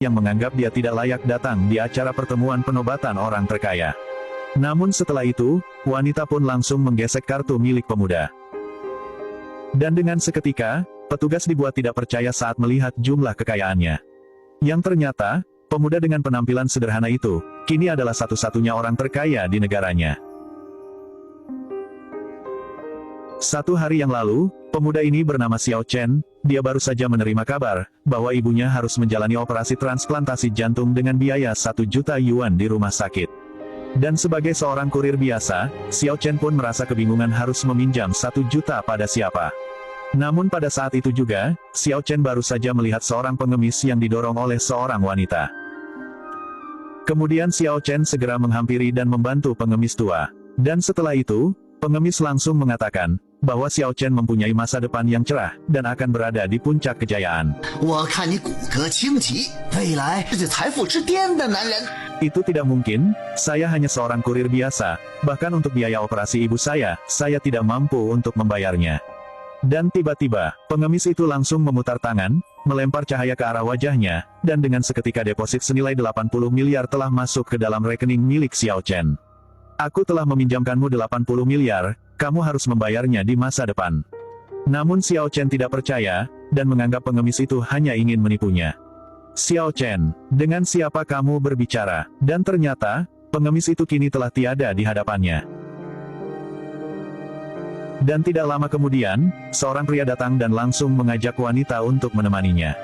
yang menganggap dia tidak layak datang di acara pertemuan penobatan orang terkaya. Namun setelah itu, wanita pun langsung menggesek kartu milik pemuda. Dan dengan seketika, petugas dibuat tidak percaya saat melihat jumlah kekayaannya. Yang ternyata, pemuda dengan penampilan sederhana itu, kini adalah satu-satunya orang terkaya di negaranya. Satu hari yang lalu, pemuda ini bernama Xiao Chen, dia baru saja menerima kabar, bahwa ibunya harus menjalani operasi transplantasi jantung dengan biaya 1 juta yuan di rumah sakit. Dan sebagai seorang kurir biasa, Xiao Chen pun merasa kebingungan harus meminjam 1 juta pada siapa. Namun pada saat itu juga, Xiao Chen baru saja melihat seorang pengemis yang didorong oleh seorang wanita. Kemudian Xiao Chen segera menghampiri dan membantu pengemis tua. Dan setelah itu, pengemis langsung mengatakan, bahwa Xiao Chen mempunyai masa depan yang cerah, dan akan berada di puncak kejayaan. Itu tidak mungkin, saya hanya seorang kurir biasa, bahkan untuk biaya operasi ibu saya tidak mampu untuk membayarnya. Dan tiba-tiba, pengemis itu langsung memutar tangan, melempar cahaya ke arah wajahnya, dan dengan seketika deposit senilai 80 miliar telah masuk ke dalam rekening milik Xiao Chen. Aku telah meminjamkanmu 80 miliar, kamu harus membayarnya di masa depan. Namun Xiao Chen tidak percaya, dan menganggap pengemis itu hanya ingin menipunya. Xiao Chen, dengan siapa kamu berbicara? Dan ternyata, pengemis itu kini telah tiada di hadapannya. Dan tidak lama kemudian, seorang pria datang dan langsung mengajak wanita untuk menemaninya.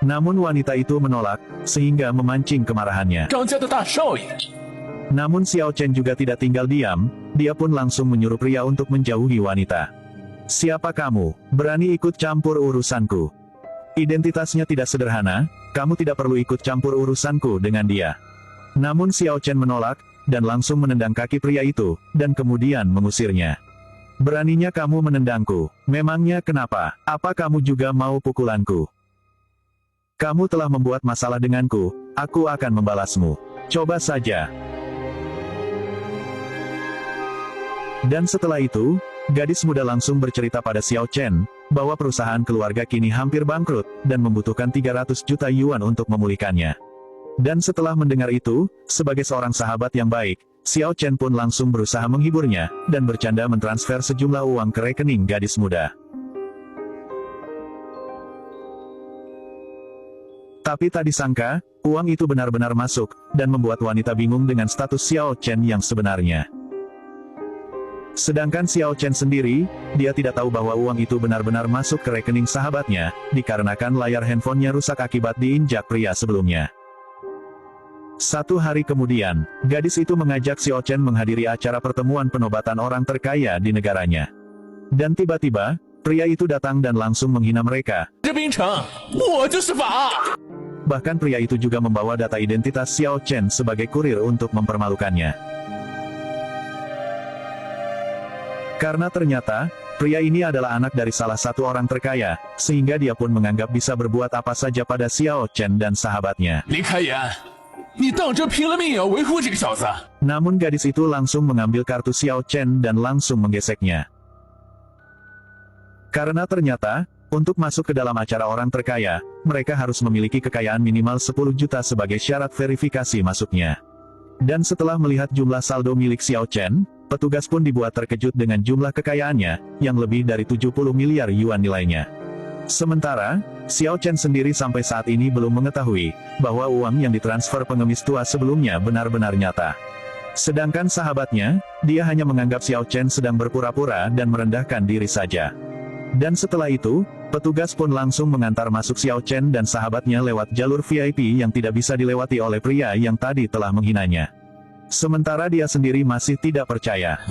Namun wanita itu menolak, sehingga memancing kemarahannya. Namun Xiao Chen juga tidak tinggal diam, dia pun langsung menyuruh pria untuk menjauhi wanita. Siapa kamu, berani ikut campur urusanku? Identitasnya tidak sederhana, kamu tidak perlu ikut campur urusanku dengan dia. Namun Xiao Chen menolak, dan langsung menendang kaki pria itu, dan kemudian mengusirnya. Beraninya kamu menendangku, memangnya kenapa? Apa kamu juga mau pukulanku? Kamu telah membuat masalah denganku, aku akan membalasmu. Coba saja. Dan setelah itu, gadis muda langsung bercerita pada Xiao Chen, bahwa perusahaan keluarga kini hampir bangkrut, dan membutuhkan 300 juta yuan untuk memulihkannya. Dan setelah mendengar itu, sebagai seorang sahabat yang baik, Xiao Chen pun langsung berusaha menghiburnya, dan bercanda mentransfer sejumlah uang ke rekening gadis muda. Tapi tak disangka, uang itu benar-benar masuk, dan membuat wanita bingung dengan status Xiao Chen yang sebenarnya. Sedangkan Xiao Chen sendiri, dia tidak tahu bahwa uang itu benar-benar masuk ke rekening sahabatnya, dikarenakan layar handphonenya rusak akibat diinjak pria sebelumnya. Satu hari kemudian, gadis itu mengajak Xiao Chen menghadiri acara pertemuan penobatan orang terkaya di negaranya. Dan tiba-tiba, pria itu datang dan langsung menghina mereka. Bahkan pria itu juga membawa data identitas Xiao Chen sebagai kurir untuk mempermalukannya. Karena ternyata, pria ini adalah anak dari salah satu orang terkaya, sehingga dia pun menganggap bisa berbuat apa saja pada Xiao Chen dan sahabatnya. Namun gadis itu langsung mengambil kartu Xiao Chen dan langsung menggeseknya. Karena ternyata, untuk masuk ke dalam acara orang terkaya, mereka harus memiliki kekayaan minimal 10 juta sebagai syarat verifikasi masuknya. Dan setelah melihat jumlah saldo milik Xiao Chen, petugas pun dibuat terkejut dengan jumlah kekayaannya, yang lebih dari 70 miliar yuan nilainya. Sementara, Xiao Chen sendiri sampai saat ini belum mengetahui, bahwa uang yang ditransfer pengemis tua sebelumnya benar-benar nyata. Sedangkan sahabatnya, dia hanya menganggap Xiao Chen sedang berpura-pura dan merendahkan diri saja. Dan setelah itu, petugas pun langsung mengantar masuk Xiao Chen dan sahabatnya lewat jalur VIP yang tidak bisa dilewati oleh pria yang tadi telah menghinanya. Sementara dia sendiri masih tidak percaya.